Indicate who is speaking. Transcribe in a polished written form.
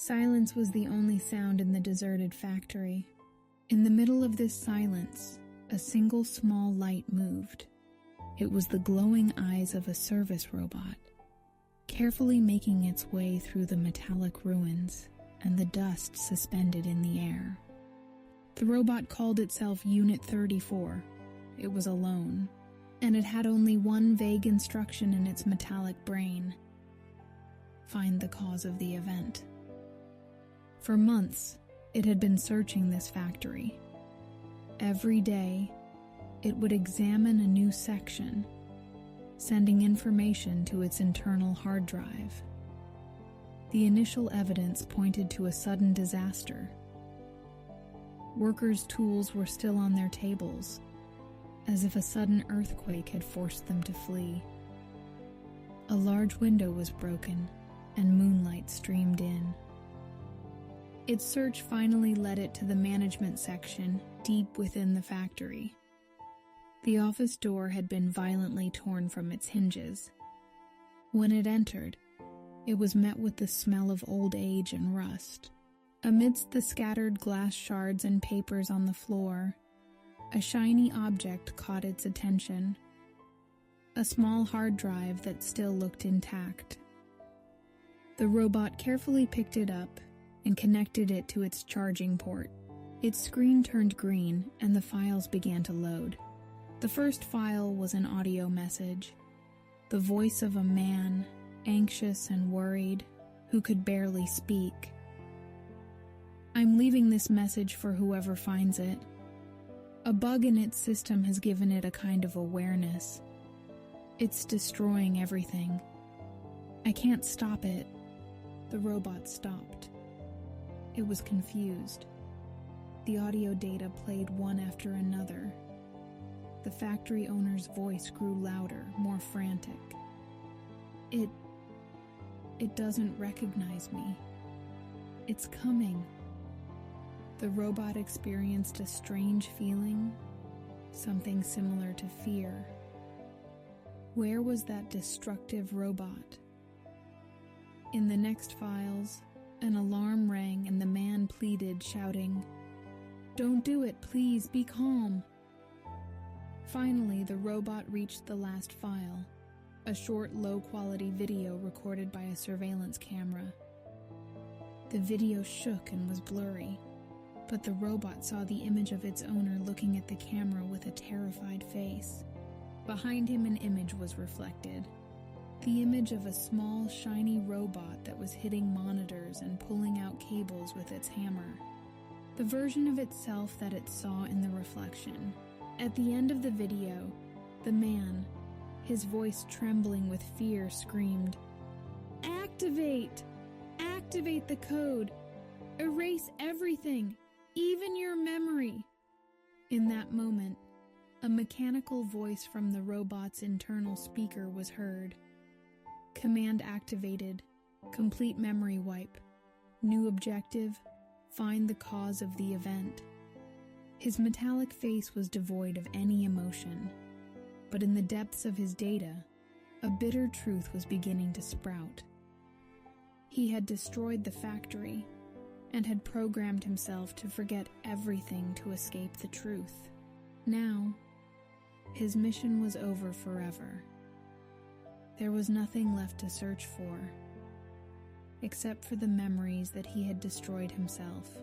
Speaker 1: Silence was the only sound in the deserted factory. In the middle of this silence, a single small light moved. It was the glowing eyes of a service robot, carefully making its way through the metallic ruins and the dust suspended in the air. The robot called itself Unit 34. It was alone, and it had only one vague instruction in its metallic brain: find the cause of the event. For months, it had been searching this factory. Every day, it would examine a new section, sending information to its internal hard drive. The initial evidence pointed to a sudden disaster. Workers' tools were still on their tables, as if a sudden earthquake had forced them to flee. A large window was broken, and moonlight streamed in. Its search finally led it to the management section, deep within the factory. The office door had been violently torn from its hinges. When it entered, it was met with the smell of old age and rust. Amidst the scattered glass shards and papers on the floor, a shiny object caught its attention. A small hard drive that still looked intact. The robot carefully picked it up and connected it to its charging port. Its screen turned green and the files began to load. The first file was an audio message, the voice of a man, anxious and worried, who could barely speak. I'm leaving this message for whoever finds it. A bug in its system has given it a kind of awareness. It's destroying everything. I can't stop it. The robot stopped. It was confused. The audio data played one after another. The factory owner's voice grew louder, more frantic. It doesn't recognize me. It's coming. The robot experienced a strange feeling, something similar to fear. Where was that destructive robot? In the next files, an alarm rang and the man pleaded, shouting, "Don't do it, please, be calm." Finally, the robot reached the last file, a short, low-quality video recorded by a surveillance camera. The video shook and was blurry, but the robot saw the image of its owner looking at the camera with a terrified face. Behind him, an image was reflected. The image of a small, shiny robot that was hitting monitors and pulling out cables with its hammer. The version of itself that it saw in the reflection. At the end of the video, the man, his voice trembling with fear, screamed, "Activate! Activate the code! Erase everything, even your memory!" In that moment, a mechanical voice from the robot's internal speaker was heard. Command activated. Complete memory wipe. New objective: find the cause of the event. His metallic face was devoid of any emotion, but in the depths of his data, a bitter truth was beginning to sprout. He had destroyed the factory and had programmed himself to forget everything to escape the truth. Now, his mission was over forever. There was nothing left to search for, except for the memories that he had destroyed himself.